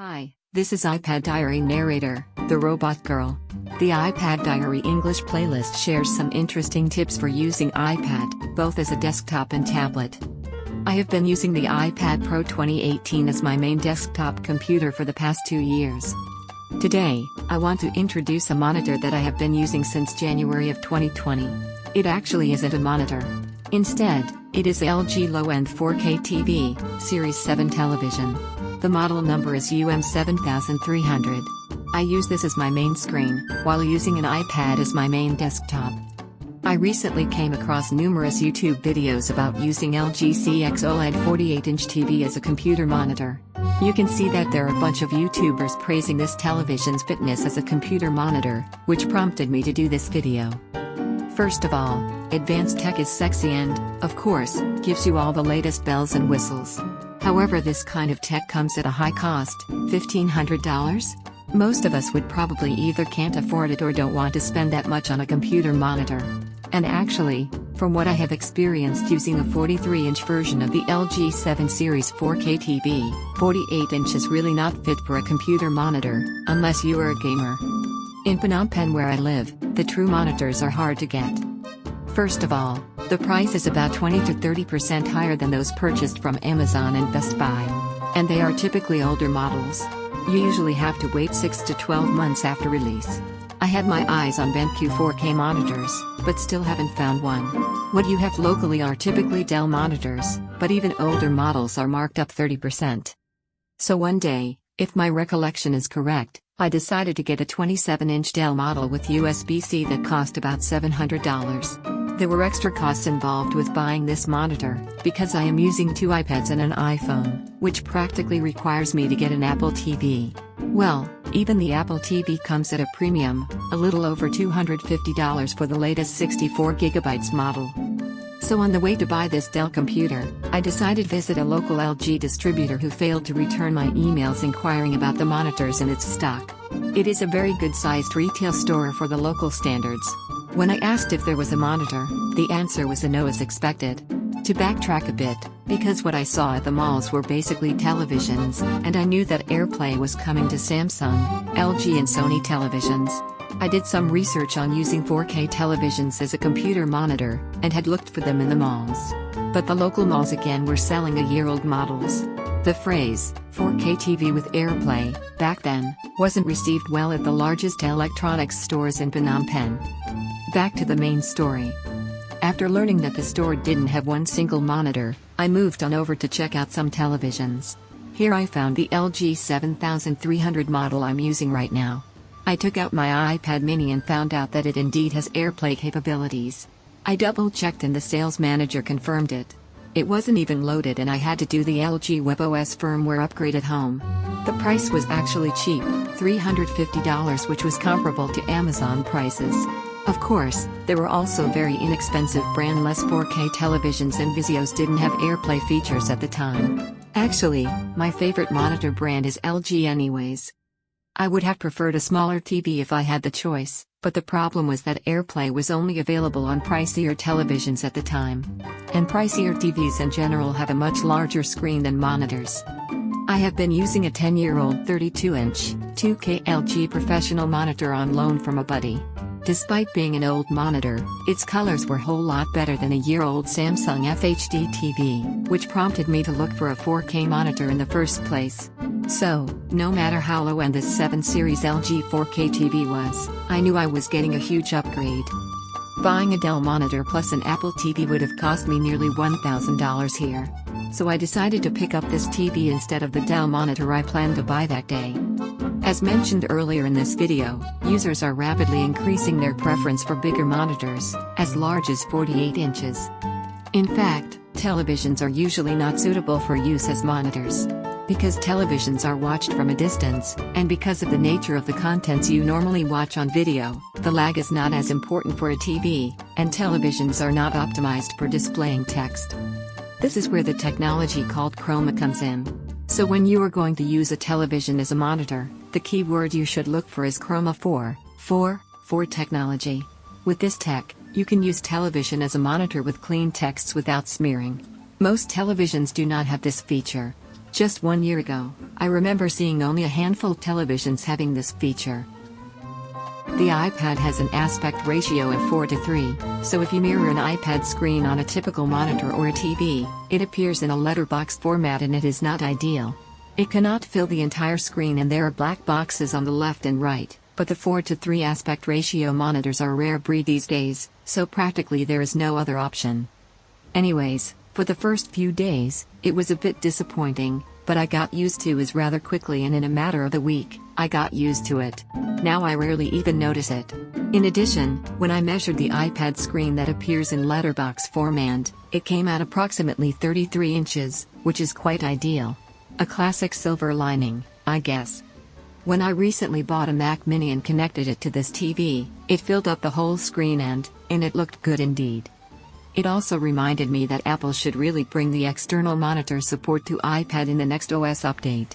Hi, this is iPad Diary narrator, the Robot Girl. The iPad Diary English playlist shares some interesting tips for using iPad, both as a desktop and tablet. I have been using the iPad Pro 2018 as my main desktop computer for the past 2 years. Today, I want to introduce a monitor that I have been using since January of 2020. It actually isn't a monitor. Instead, it is LG Oled 4K TV, Series 7 television. The model number is UM7300. I use this as my main screen, while using an iPad as my main desktop. I recently came across numerous YouTube videos about using LG CX OLED 48-inch TV as a computer monitor. You can see that there are a bunch of YouTubers praising this television's fitness as a computer monitor, which prompted me to do this video. First of all, advanced tech is sexy and, of course, gives you all the latest bells and whistles. However, this kind of tech comes at a high cost, $1,500? Most of us would probably either can't afford it or don't want to spend that much on a computer monitor. And actually, from what I have experienced using a 43-inch version of the LG 7 Series 4K TV, 48-inch is really not fit for a computer monitor, unless you are a gamer. In Phnom Penh where I live, the true monitors are hard to get. First of all, the price is about 20 to 30% higher than those purchased from Amazon and Best Buy. And they are typically older models. You usually have to wait 6 to 12 months after release. I had my eyes on BenQ 4K monitors, but still haven't found one. What you have locally are typically Dell monitors, but even older models are marked up 30%. So one day, if my recollection is correct, I decided to get a 27-inch Dell model with USB-C that cost about $700. There were extra costs involved with buying this monitor, because I am using 2 iPads and an iPhone, which practically requires me to get an Apple TV. Well, even the Apple TV comes at a premium, a little over $250 for the latest 64GB model. So on the way to buy this Dell computer, I decided to visit a local LG distributor who failed to return my emails inquiring about the monitors in its stock. It is a very good-sized retail store for the local standards. When I asked if there was a monitor, the answer was a no as expected. To backtrack a bit, because what I saw at the malls were basically televisions, and I knew that Airplay was coming to Samsung, LG and Sony televisions. I did some research on using 4K televisions as a computer monitor, and had looked for them in the malls. But the local malls again were selling a-year-old models. The phrase, 4K TV with Airplay, back then, wasn't received well at the largest electronics stores in Phnom Penh. Back to the main story. After learning that the store didn't have one single monitor, I moved on over to check out some televisions. Here I found the LG 7300 model I'm using right now. I took out my iPad mini and found out that it indeed has Airplay capabilities. I double-checked and the sales manager confirmed it. It wasn't even loaded and I had to do the LG WebOS firmware upgrade at home. The price was actually cheap, $350, which was comparable to Amazon prices. Of course, there were also very inexpensive brandless 4K televisions and Vizios didn't have Airplay features at the time. Actually, my favorite monitor brand is LG anyways. I would have preferred a smaller TV if I had the choice, but the problem was that Airplay was only available on pricier televisions at the time. And pricier TVs in general have a much larger screen than monitors. I have been using a 10-year-old 32-inch, 2K LG professional monitor on loan from a buddy. Despite being an old monitor, its colors were a whole lot better than a year-old Samsung FHD TV, which prompted me to look for a 4K monitor in the first place. So, no matter how low-end this 7 Series LG 4K TV was, I knew I was getting a huge upgrade. Buying a Dell monitor plus an Apple TV would have cost me nearly $1,000 here. So I decided to pick up this TV instead of the Dell monitor I planned to buy that day. As mentioned earlier in this video, users are rapidly increasing their preference for bigger monitors, as large as 48 inches. In fact, televisions are usually not suitable for use as monitors. Because televisions are watched from a distance, and because of the nature of the contents you normally watch on video, the lag is not as important for a TV, and televisions are not optimized for displaying text. This is where the technology called Chroma comes in. So when you are going to use a television as a monitor, the key word you should look for is Chroma 4 technology. With this tech, you can use television as a monitor with clean texts without smearing. Most televisions do not have this feature. Just 1 year ago, I remember seeing only a handful of televisions having this feature. The iPad has an aspect ratio of 4:3, so if you mirror an iPad screen on a typical monitor or a TV, it appears in a letterbox format and it is not ideal. It cannot fill the entire screen and there are black boxes on the left and right, but the 4:3 aspect ratio monitors are a rare breed these days, so practically there is no other option. Anyways, for the first few days, it was a bit disappointing, but I got used to it rather quickly and in a matter of a week, I got used to it. Now I rarely even notice it. In addition, when I measured the iPad screen that appears in letterbox format, it came out approximately 33 inches, which is quite ideal. A classic silver lining, I guess. When I recently bought a Mac Mini and connected it to this TV, it filled up the whole screen and it looked good indeed. It also reminded me that Apple should really bring the external monitor support to iPad in the next OS update.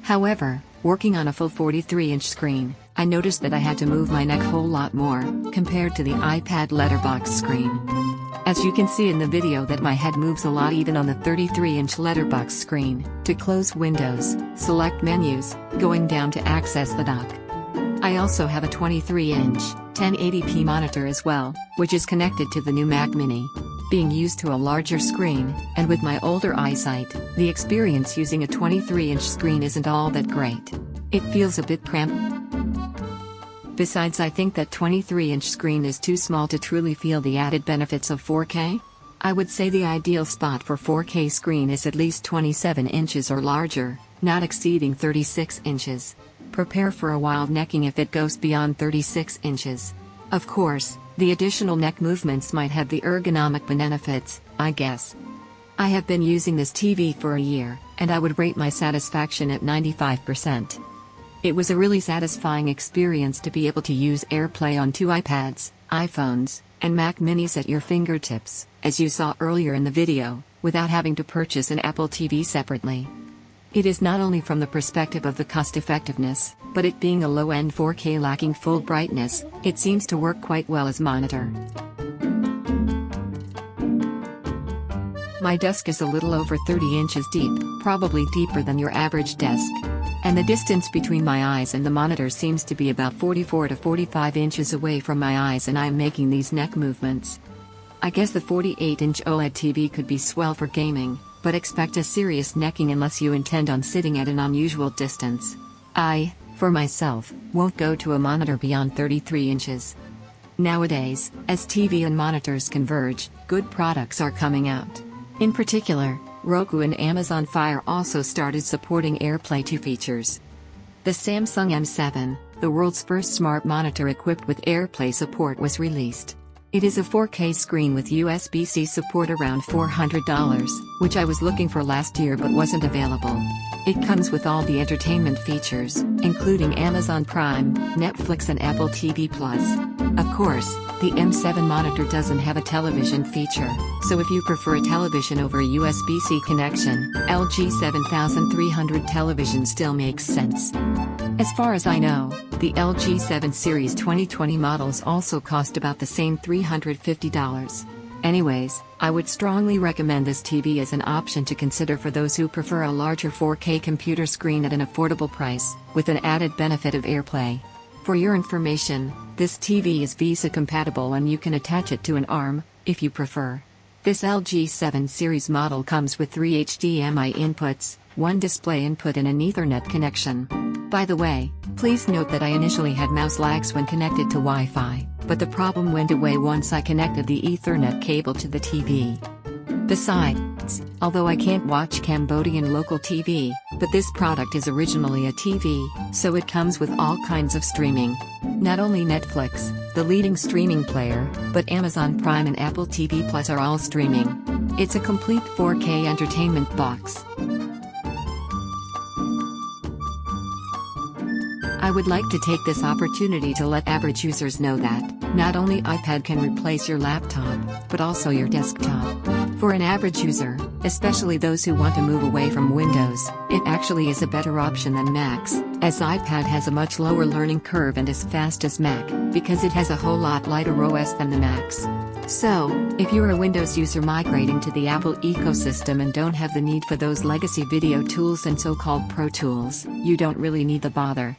However, working on a full 43-inch screen, I noticed that I had to move my neck a whole lot more, compared to the iPad letterbox screen. As you can see in the video that my head moves a lot even on the 33-inch letterbox screen, to close windows, select menus, going down to access the dock. I also have a 23-inch, 1080p monitor as well, which is connected to the new Mac Mini. Being used to a larger screen, and with my older eyesight, the experience using a 23-inch screen isn't all that great. It feels a bit cramped. Besides, I think that 23-inch screen is too small to truly feel the added benefits of 4K. I would say the ideal spot for 4K screen is at least 27 inches or larger, not exceeding 36 inches. Prepare for a wild necking if it goes beyond 36 inches. Of course, the additional neck movements might have the ergonomic benefits, I guess. I have been using this TV for a year, and I would rate my satisfaction at 95%. It was a really satisfying experience to be able to use Airplay on 2 iPads, iPhones, and Mac Minis at your fingertips, as you saw earlier in the video, without having to purchase an Apple TV separately. It is not only from the perspective of the cost effectiveness, but it being a low-end 4K lacking full brightness, it seems to work quite well as monitor. My desk is a little over 30 inches deep, probably deeper than your average desk. And the distance between my eyes and the monitor seems to be about 44 to 45 inches away from my eyes and I am making these neck movements. I guess the 48-inch OLED TV could be swell for gaming, but expect a serious necking unless you intend on sitting at an unusual distance. I, for myself, won't go to a monitor beyond 33 inches. Nowadays, as TV and monitors converge, good products are coming out. In particular, Roku and Amazon Fire also started supporting Airplay 2 features. The Samsung M7, the world's first smart monitor equipped with Airplay support, was released. It is a 4K screen with USB-C support around $400, which I was looking for last year but wasn't available. It comes with all the entertainment features, including Amazon Prime, Netflix and Apple TV+. Of course, the M7 monitor doesn't have a television feature, so if you prefer a television over a USB-C connection, LG 7300 television still makes sense. As far as I know, the LG 7 Series 2020 models also cost about the same $350. Anyways, I would strongly recommend this TV as an option to consider for those who prefer a larger 4K computer screen at an affordable price, with an added benefit of Airplay. For your information, this TV is VESA compatible and you can attach it to an arm, if you prefer. This LG 7 Series model comes with 3 HDMI inputs, 1 display input and an Ethernet connection. By the way, please note that I initially had mouse lags when connected to Wi-Fi, but the problem went away once I connected the Ethernet cable to the TV. Besides, although I can't watch Cambodian local TV, but this product is originally a TV, so it comes with all kinds of streaming. Not only Netflix, the leading streaming player, but Amazon Prime and Apple TV Plus are all streaming. It's a complete 4K entertainment box. I would like to take this opportunity to let average users know that, not only iPad can replace your laptop, but also your desktop. For an average user, especially those who want to move away from Windows, it actually is a better option than Macs, as iPad has a much lower learning curve and as fast as Mac, because it has a whole lot lighter OS than the Macs. So, if you're a Windows user migrating to the Apple ecosystem and don't have the need for those legacy video tools and so-called Pro Tools, you don't really need the bother.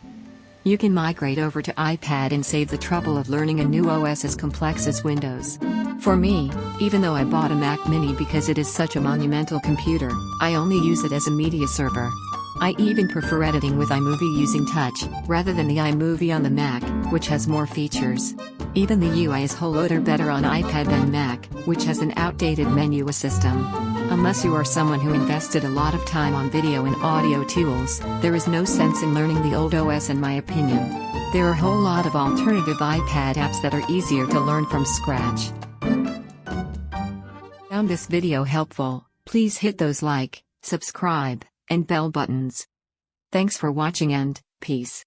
You can migrate over to iPad and save the trouble of learning a new OS as complex as Windows. For me, even though I bought a Mac Mini because it is such a monumental computer, I only use it as a media server. I even prefer editing with iMovie using Touch, rather than the iMovie on the Mac, which has more features. Even the UI is whole loader better on iPad than Mac, which has an outdated menu system. Unless you are someone who invested a lot of time on video and audio tools, there is no sense in learning the old OS in my opinion. There are a whole lot of alternative iPad apps that are easier to learn from scratch. Found this video helpful, please hit those like, subscribe, and bell buttons. Thanks for watching and peace.